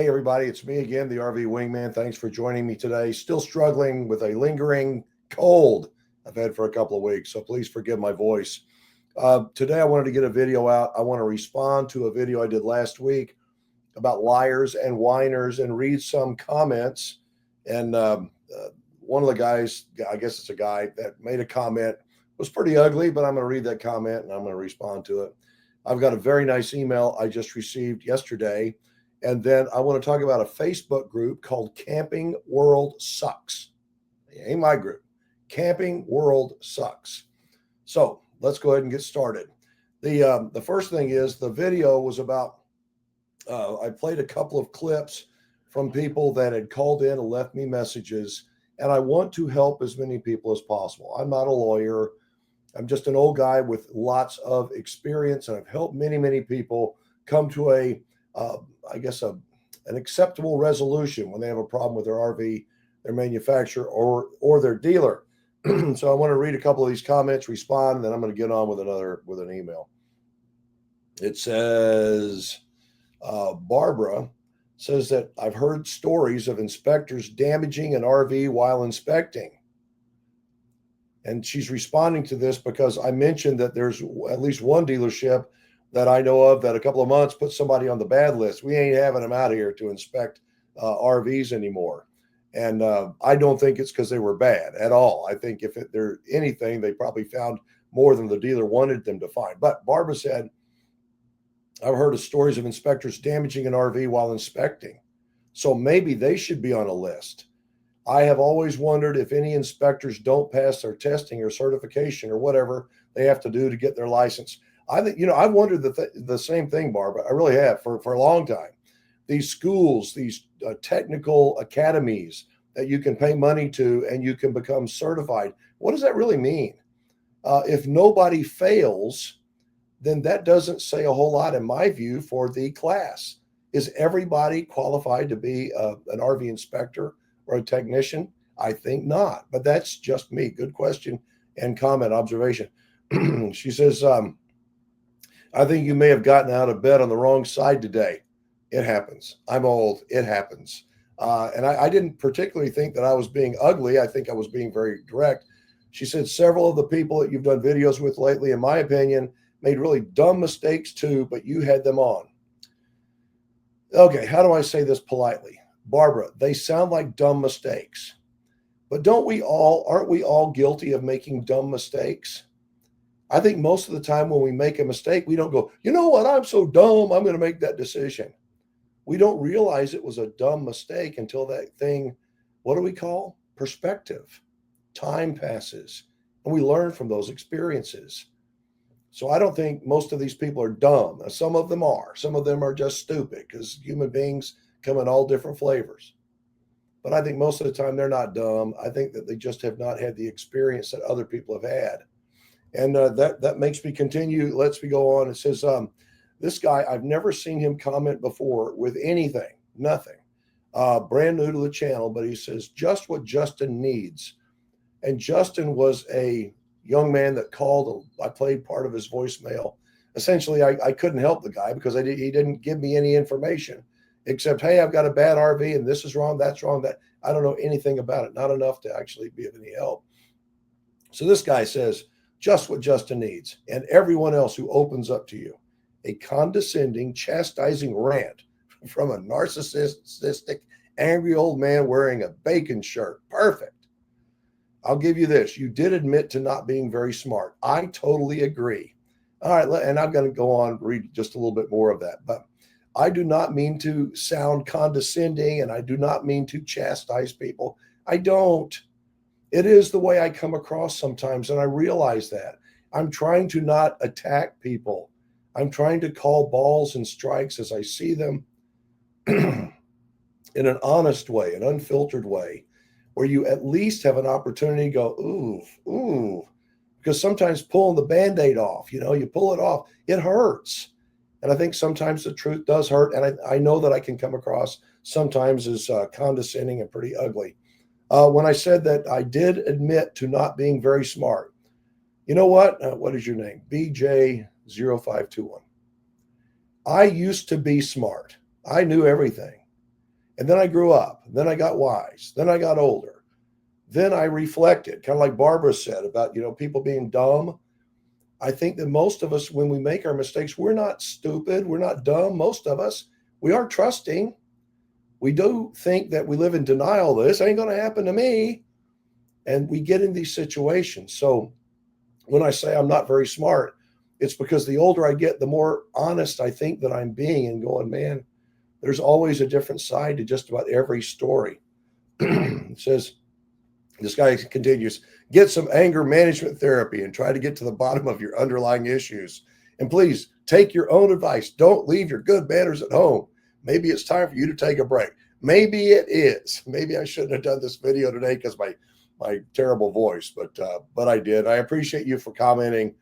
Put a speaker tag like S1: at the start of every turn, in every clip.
S1: Hey, everybody, it's me again, the RV Wingman. Thanks for joining me today. Still struggling with a lingering cold I've had for a couple of weeks, so please forgive my voice. Today, I wanted to get a video out. I want to respond to a video I did last week about liars and whiners and read some comments. And one of the guys, I guess it's a guy that made a comment, was pretty ugly, but I'm going to read that comment and I'm going to respond to it. I've got a very nice email I just received yesterday. And then I want to talk about a Facebook group called Camping World Sucks. It ain't my group. Camping World Sucks. So let's go ahead and get started. The first thing is the video was about, I played a couple of clips from people that had called in and left me messages, and I want to help as many people as possible. I'm not a lawyer. I'm just an old guy with lots of experience, and I've helped many, many people come to an acceptable resolution when they have a problem with their RV, their manufacturer, or their dealer. So I want to read a couple of these comments, respond, and then I'm going to get on with an email. It says, Barbara says that I've heard stories of inspectors damaging an RV while inspecting. And she's responding to this because I mentioned that there's at least one dealership that I know of that a couple of months put somebody on the bad list. We ain't having them out here to inspect RVs anymore. And I don't think it's because they were bad at all. I think if they're anything, they probably found more than the dealer wanted them to find. But Barbara said, I've heard of stories of inspectors damaging an RV while inspecting. So maybe they should be on a list. I have always wondered if any inspectors don't pass their testing or certification or whatever they have to do to get their license. I think, I've wondered the same thing, Barbara. I really have for a long time. These schools, these technical academies that you can pay money to and you can become certified. What does that really mean? If nobody fails, then that doesn't say a whole lot in my view for the class. Is everybody qualified to be an RV inspector or a technician? I think not, but that's just me. Good question and comment, observation. She says, I think you may have gotten out of bed on the wrong side today. It happens. I'm old. It happens. And I didn't particularly think that I was being ugly. I think I was being very direct. She said several of the people that you've done videos with lately, in my opinion, made really dumb mistakes too, but you had them on. Okay, how do I say this politely? Barbara, they sound like dumb mistakes. But aren't we all guilty of making dumb mistakes? I think most of the time when we make a mistake, we don't go, you know what, I'm so dumb, I'm going to make that decision. We don't realize it was a dumb mistake until that thing, what do we call? Perspective. Time passes, and we learn from those experiences. So I don't think most of these people are dumb. Now, some of them are. Some of them are just stupid because human beings come in all different flavors. But I think most of the time they're not dumb. I think that they just have not had the experience that other people have had. And that makes me continue. Lets me go on. It says, this guy, I've never seen him comment before with anything, nothing. Brand new to the channel, but he says, just what Justin needs. And Justin was a young man that called. I played part of his voicemail. Essentially, I couldn't help the guy because he didn't give me any information except, hey, I've got a bad RV and this is wrong, that's wrong, that I don't know anything about it, not enough to actually be of any help. So this guy says, just what Justin needs, and everyone else who opens up to you, a condescending, chastising rant from a narcissistic, angry old man wearing a bacon shirt. Perfect. I'll give you this. You did admit to not being very smart. I totally agree. All right, and I'm going to go on, read just a little bit more of that. But I do not mean to sound condescending, and I do not mean to chastise people. I don't. It is the way I come across sometimes, and I realize that. I'm trying to not attack people. I'm trying to call balls and strikes as I see them in an honest way, an unfiltered way, where you at least have an opportunity to go, ooh, because sometimes pulling the Band-Aid off, you pull it off, it hurts. And I think sometimes the truth does hurt. And I know that I can come across sometimes as condescending and pretty ugly. When I said that I did admit to not being very smart, you know what? What is your name? BJ0521. I used to be smart. I knew everything. And then I grew up. Then I got wise. Then I got older. Then I reflected, kind of like Barbara said about, people being dumb. I think that most of us, when we make our mistakes, we're not stupid. We're not dumb. Most of us, we are trusting. We do think that we live in denial. This ain't going to happen to me. And we get in these situations. So when I say I'm not very smart, it's because the older I get, the more honest I think that I'm being and going, man, there's always a different side to just about every story. It says, this guy continues, get some anger management therapy and try to get to the bottom of your underlying issues. And please take your own advice. Don't leave your good manners at home. Maybe it's time for you to take a break. Maybe it is. Maybe I shouldn't have done this video today because my terrible voice, but I did. I appreciate you for commenting.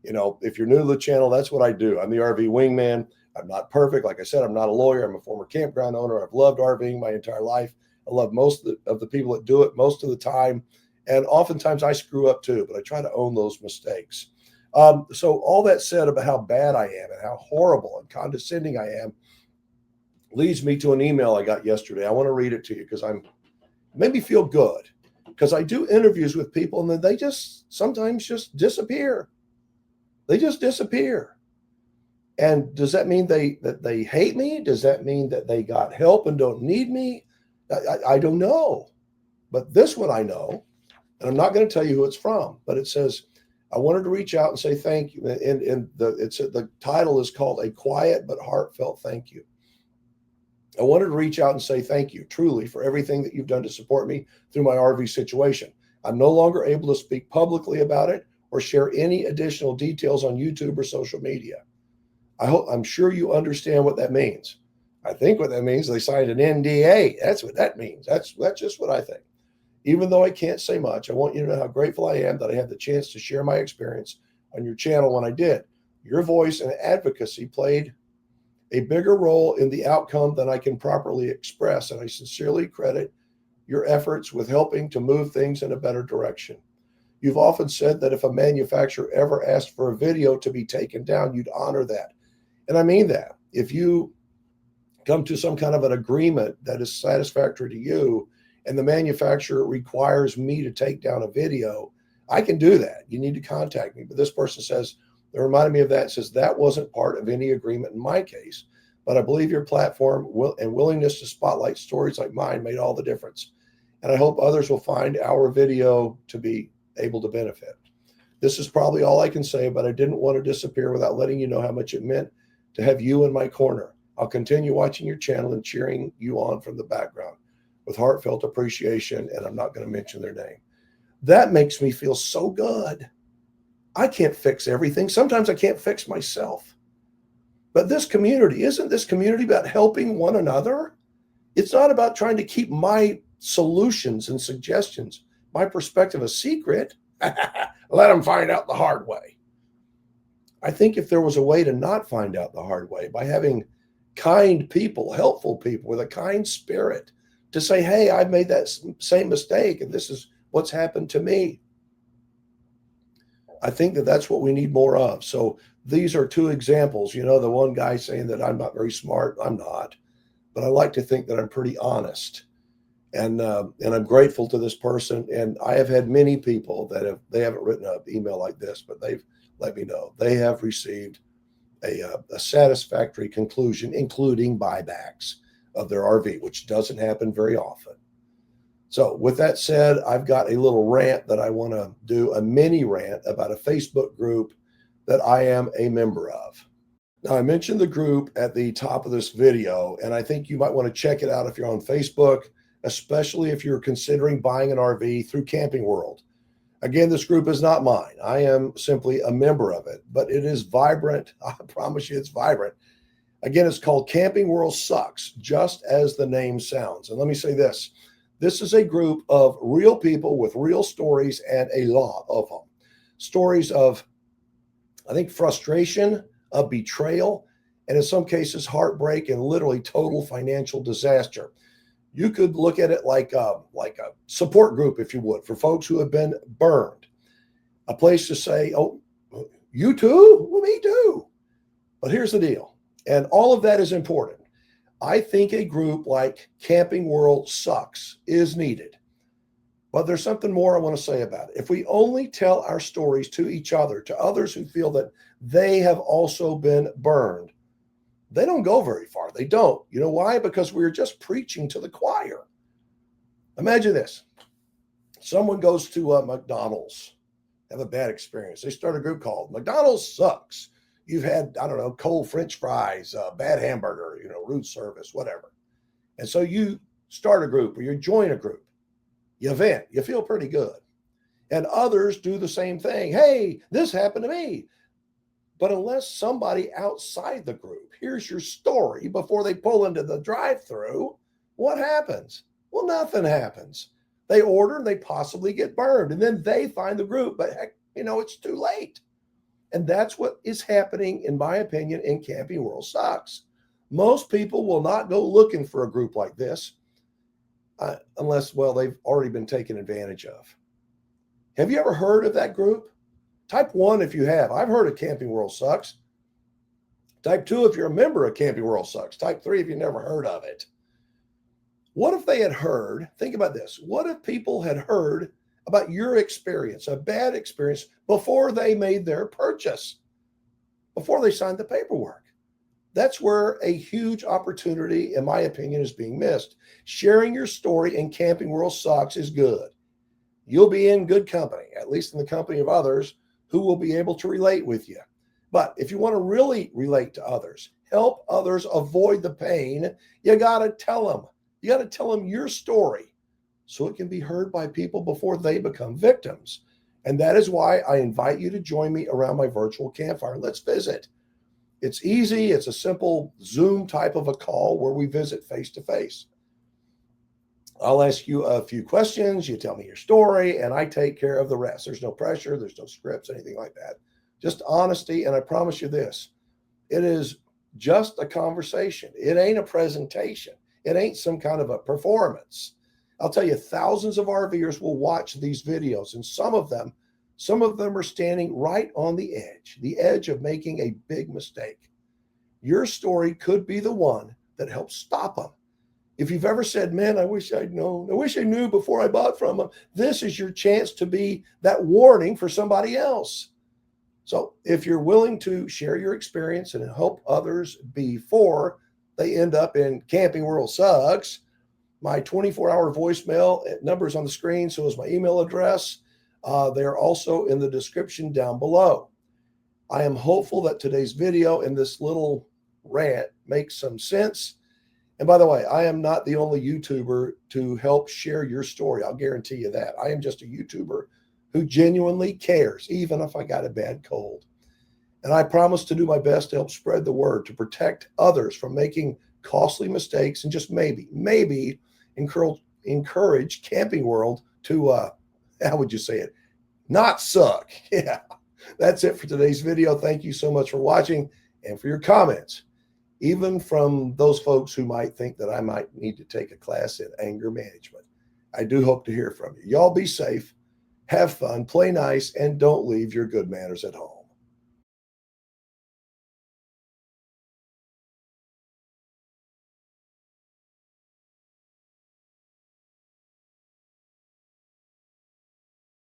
S1: If you're new to the channel, that's what I do. I'm the RV Wingman. I'm not perfect. Like I said, I'm not a lawyer. I'm a former campground owner. I've loved RVing my entire life. I love most of the people that do it most of the time. And oftentimes I screw up too, but I try to own those mistakes. So all that said about how bad I am and how horrible and condescending I am leads me to an email I got yesterday. I want to read it to you because made me feel good, because I do interviews with people and then they just sometimes just disappear. They just disappear. And does that mean that they hate me? Does that mean that they got help and don't need me? I don't know. But this one I know, and I'm not going to tell you who it's from, but it says, I wanted to reach out and say thank you. And the title is called A Quiet But Heartfelt Thank You. I wanted to reach out and say thank you truly for everything that you've done to support me through my RV situation. I'm no longer able to speak publicly about it or share any additional details on YouTube or social media. I'm sure you understand what that means. I think what that means, they signed an NDA. That's what that means. That's just what I think. Even though I can't say much, I want you to know how grateful I am that I had the chance to share my experience on your channel when I did. Your voice and advocacy played a bigger role in the outcome than I can properly express, and I sincerely credit your efforts with helping to move things in a better direction. You've often said that if a manufacturer ever asked for a video to be taken down, you'd honor that. And I mean that. If you come to some kind of an agreement that is satisfactory to you and the manufacturer requires me to take down a video, I can do that. You need to contact me. But this person says, they reminded me of that, says that wasn't part of any agreement in my case, but I believe your platform and willingness to spotlight stories like mine made all the difference. And I hope others will find our video to be able to benefit. This is probably all I can say, but I didn't want to disappear without letting you know how much it meant to have you in my corner. I'll continue watching your channel and cheering you on from the background with heartfelt appreciation, and I'm not going to mention their name. That makes me feel so good. I can't fix everything. Sometimes I can't fix myself. But this community, isn't this community about helping one another? It's not about trying to keep my solutions and suggestions, my perspective, a secret. Let them find out the hard way. I think if there was a way to not find out the hard way by having kind people, helpful people with a kind spirit to say, hey, I've made that same mistake and this is what's happened to me. I think that that's what we need more of. So these are two examples. The one guy saying that I'm not very smart. I'm not, but I like to think that I'm pretty honest. And I'm grateful to this person. And I have had many people that they haven't written an email like this, but they've let me know they have received a satisfactory conclusion, including buybacks of their RV, which doesn't happen very often. So with that said, I've got a little rant that I want to do, a mini rant about a Facebook group that I am a member of. Now, I mentioned the group at the top of this video, and I think you might want to check it out if you're on Facebook, especially if you're considering buying an RV through Camping World. Again, this group is not mine. I am simply a member of it, but it is vibrant. I promise you it's vibrant. Again, it's called Camping World Sucks, just as the name sounds. And let me say this. This is a group of real people with real stories, and a lot of them. Stories of, I think, frustration, of betrayal, and in some cases, heartbreak and literally total financial disaster. You could look at it like a support group, if you would, for folks who have been burned. A place to say, oh, you too? Well, me too. But here's the deal. And all of that is important. I think a group like Camping World Sucks is needed. But there's something more I want to say about it. If we only tell our stories to each other, to others who feel that they have also been burned, they don't go very far. They don't. You know why? Because we're just preaching to the choir. Imagine this. Someone goes to McDonald's, have a bad experience. They start a group called McDonald's Sucks. You've had, I don't know, cold French fries, bad hamburger, rude service, whatever. And so you start a group or you join a group. You vent, you feel pretty good. And others do the same thing. Hey, this happened to me. But unless somebody outside the group hears your story before they pull into the drive-thru, what happens? Well, nothing happens. They order and they possibly get burned. And then they find the group, but heck, it's too late. And that's what is happening, in my opinion, in Camping World Sucks. Most people will not go looking for a group like this unless, well, they've already been taken advantage of. Have you ever heard of that group? Type 1 if you have. I've heard of Camping World Sucks. Type 2 if you're a member of Camping World Sucks. Type 3 if you've never heard of it. What if they had heard, think about this, what if people had heard about your experience, a bad experience, before they made their purchase, before they signed the paperwork? That's where a huge opportunity, in my opinion, is being missed. Sharing your story in Camping World Sucks is good. You'll be in good company, at least in the company of others who will be able to relate with you. But if you want to really relate to others, help others avoid the pain, you got to tell them. You got to tell them your story so it can be heard by people before they become victims. And that is why I invite you to join me around my virtual campfire. Let's visit. It's easy. It's a simple Zoom type of a call where we visit face to face. I'll ask you a few questions. You tell me your story and I take care of the rest. There's no pressure. There's no scripts, anything like that. Just honesty. And I promise you this, it is just a conversation. It ain't a presentation. It ain't some kind of a performance. I'll tell you, thousands of RVers will watch these videos, and some of them are standing right on the edge of making a big mistake. Your story could be the one that helps stop them. If you've ever said, man, I wish I'd known, I wish I knew before I bought from them, this is your chance to be that warning for somebody else. So if you're willing to share your experience and help others before they end up in Camping World Sucks, my 24-hour voicemail number is on the screen. So is my email address. They're also in the description down below. I am hopeful that today's video and this little rant makes some sense. And by the way, I am not the only YouTuber to help share your story. I'll guarantee you that. I am just a YouTuber who genuinely cares, even if I got a bad cold. And I promise to do my best to help spread the word, to protect others from making costly mistakes, and just maybe encourage Camping World to, how would you say it? Not suck. Yeah, that's it for today's video. Thank you so much for watching and for your comments, even from those folks who might think that I might need to take a class in anger management. I do hope to hear from you. Y'all be safe, have fun, play nice, and don't leave your good manners at home.